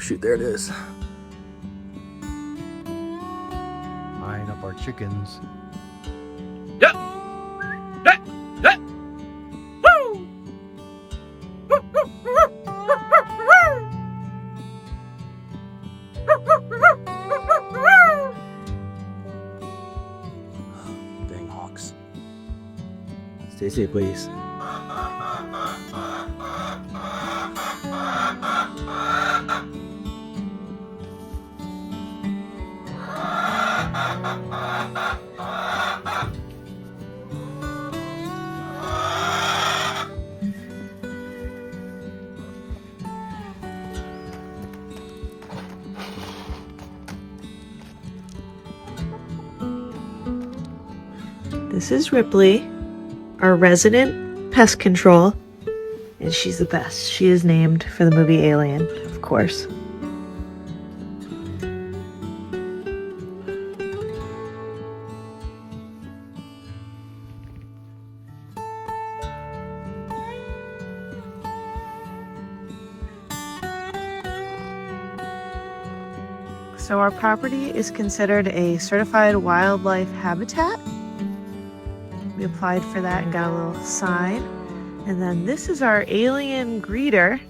shoot, there it is. Line up our chickens. Yeah. Yeah. Yeah. Woo. Dang hawks. Stay safe, please. This is Ripley, our resident pest control, and she's the best. She is named for the movie Alien, of course. So our property is considered a certified wildlife habitat. We applied for that and got a little sign. And then this is our alien greeter.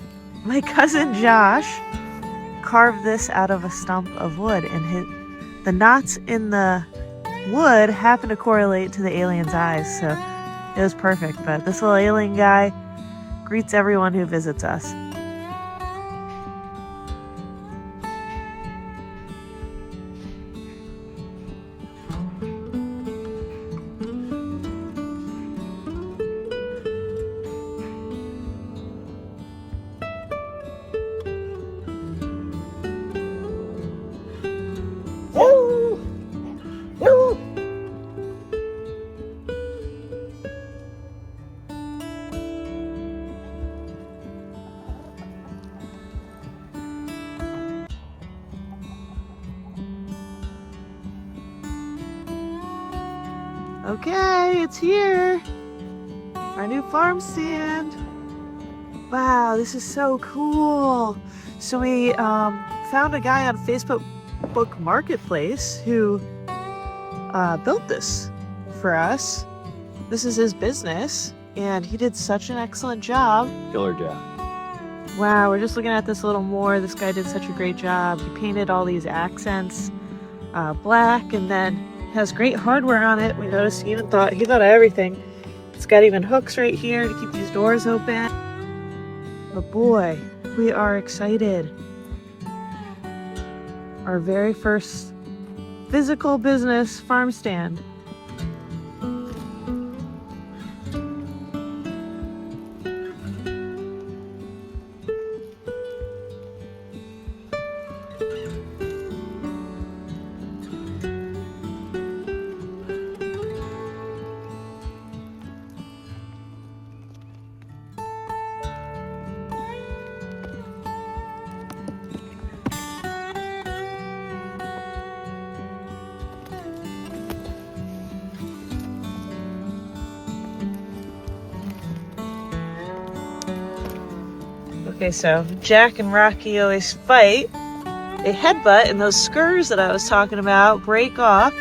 My cousin Josh carved this out of a stump of wood, and the knots in the wood happen to correlate to the alien's eyes, so it was perfect. But this little alien guy greets everyone who visits us. Okay, it's here. Our new farm stand. Wow, this is so cool. So we found a guy on Facebook Marketplace who built this for us. This is his business, and he did such an excellent job. Killer job. Wow, we're just looking at this a little more. This guy did such a great job. He painted all these accents black, and then has great hardware on it. We noticed he thought of everything. It's got even hooks right here to keep these doors open. But boy, we are excited. Our very first physical business farm stand. Okay, so Jack and Rocky always fight. They headbutt, and those skurs that I was talking about break off.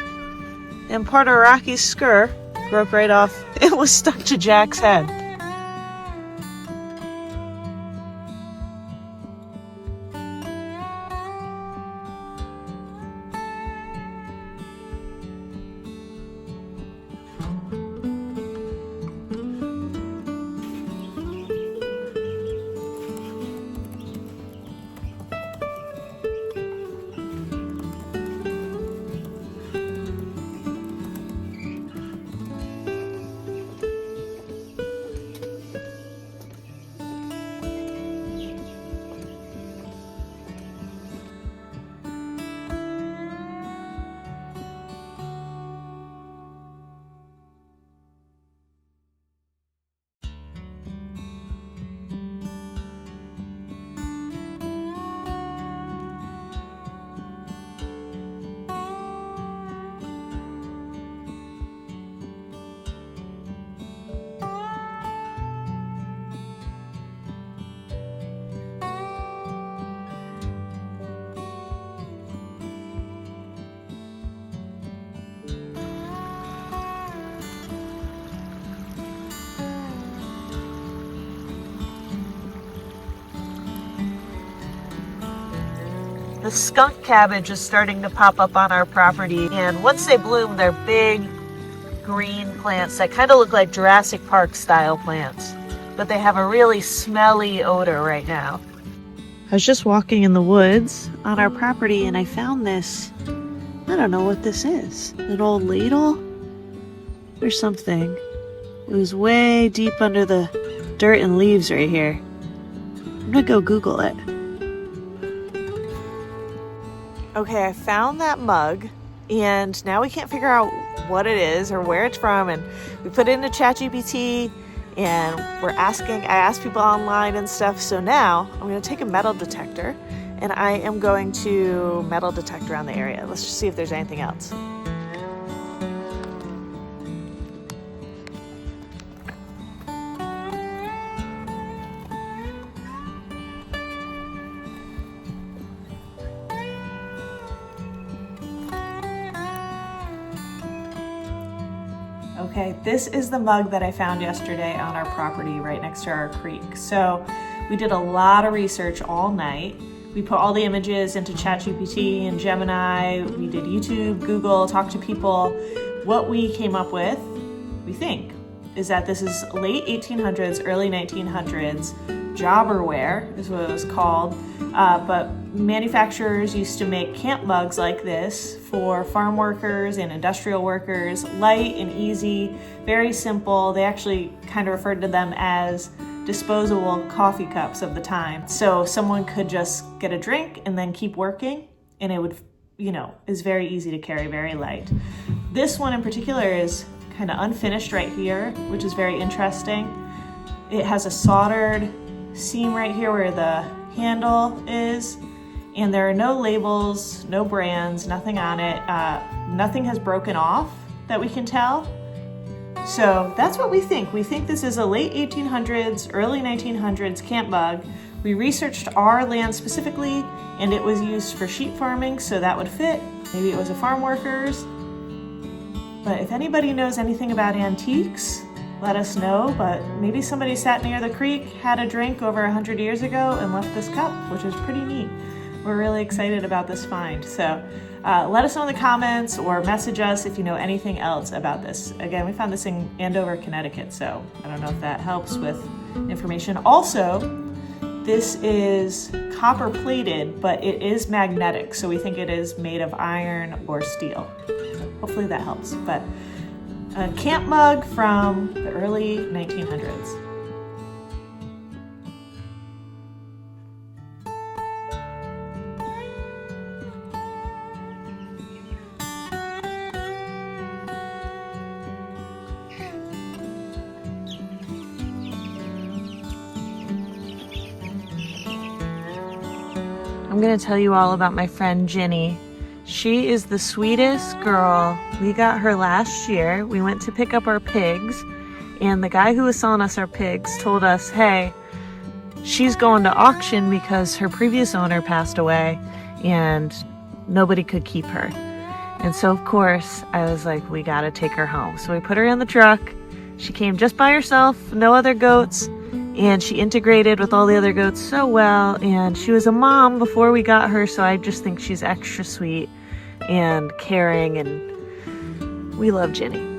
And part of Rocky's skir broke right off. It was stuck to Jack's head. The skunk cabbage is starting to pop up on our property, and once they bloom, they're big green plants that kind of look like Jurassic Park style plants, but they have a really smelly odor right now. I was just walking in the woods on our property and I found this. I don't know what this is. An old ladle or something. It was way deep under the dirt and leaves right here. I'm gonna go Google it. Okay, I found that mug, and now we can't figure out what it is or where it's from, and we put it into ChatGPT, and I asked people online and stuff, so now I'm going to take a metal detector, and I am going to metal detect around the area. Let's just see if there's anything else. Okay, this is the mug that I found yesterday on our property right next to our creek. So we did a lot of research all night. We put all the images into ChatGPT and Gemini. We did YouTube, Google, talked to people. What we came up with, we think, is that this is late 1800s, early 1900s. Jobberware is what it was called, but manufacturers used to make camp mugs like this for farm workers and industrial workers, light and easy, very simple. They actually kind of referred to them as disposable coffee cups of the time. So someone could just get a drink and then keep working, and it would, is very easy to carry, very light. This one in particular is kind of unfinished right here, which is very interesting. It has a soldered seam right here where the handle is, and there are no labels, no brands, nothing on it. Nothing has broken off that we can tell. So that's what we think. We think this is a late 1800s, early 1900s camp mug. We researched our land specifically, and it was used for sheep farming, so that would fit. Maybe it was a farm workers. But if anybody knows anything about antiques, let us know. But maybe somebody sat near the creek, had a drink over 100 years ago, and left this cup, which is pretty neat. We're really excited about this find. So let us know in the comments or message us if you know anything else about this. Again, we found this in Andover, Connecticut, so I don't know if that helps with information. Also, this is copper plated, but it is magnetic, so we think it is made of iron or steel. So hopefully that helps. But a camp mug from the early 1900s. I'm going to tell you all about my friend Ginny. She is the sweetest girl. We got her last year. We went to pick up our pigs, and the guy who was selling us our pigs told us, hey, she's going to auction because her previous owner passed away and nobody could keep her. And so, of course, I was like, we got to take her home. So we put her in the truck. She came just by herself, no other goats. And she integrated with all the other goats so well, and she was a mom before we got her, so I just think she's extra sweet and caring, and we love Ginny.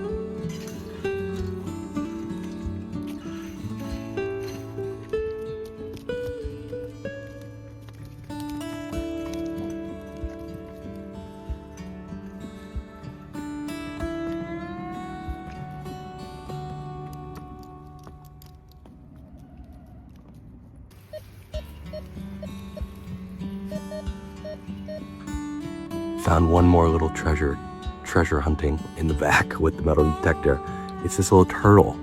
Found one more little treasure hunting in the back with the metal detector. It's this little turtle.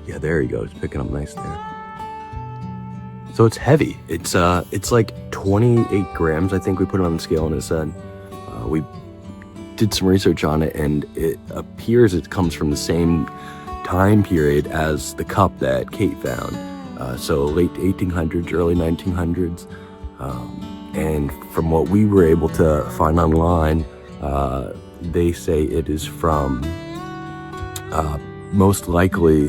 Yeah, there he goes, picking up nice there. So it's heavy. It's like 28 grams. I think we put it on the scale and it said. We did some research on it, and it appears it comes from the same time period as the cup that Kate found. So late 1800s, early 1900s. And from what we were able to find online, they say it is from most likely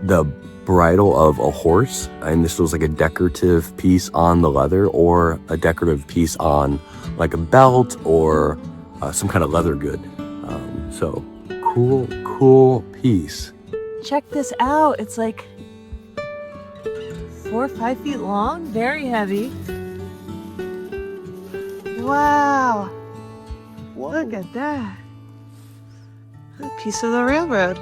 the bridle of a horse, and this was like a decorative piece on the leather or a decorative piece on like a belt or some kind of leather good. So cool piece. Check this out. It's like 4 or 5 feet long, very heavy. Wow. Look at that. A piece of the railroad.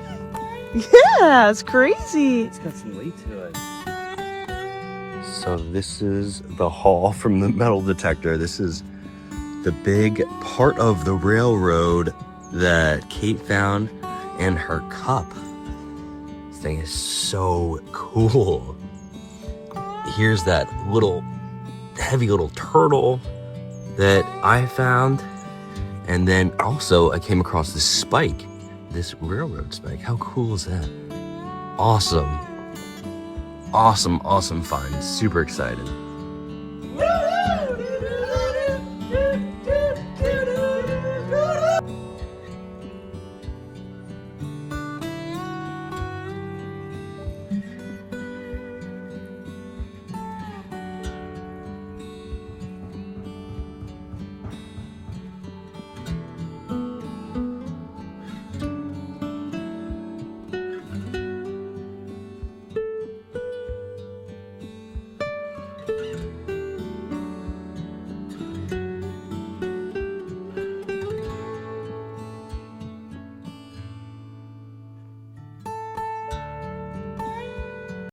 Yeah, it's crazy. It's got some weight to it. So this is the haul from the metal detector. This is the big part of the railroad that Kate found in her cup. This thing is so cool. Here's that little heavy little turtle that I found. And then also I came across this spike, this railroad spike. How cool is that? Awesome find. Super excited.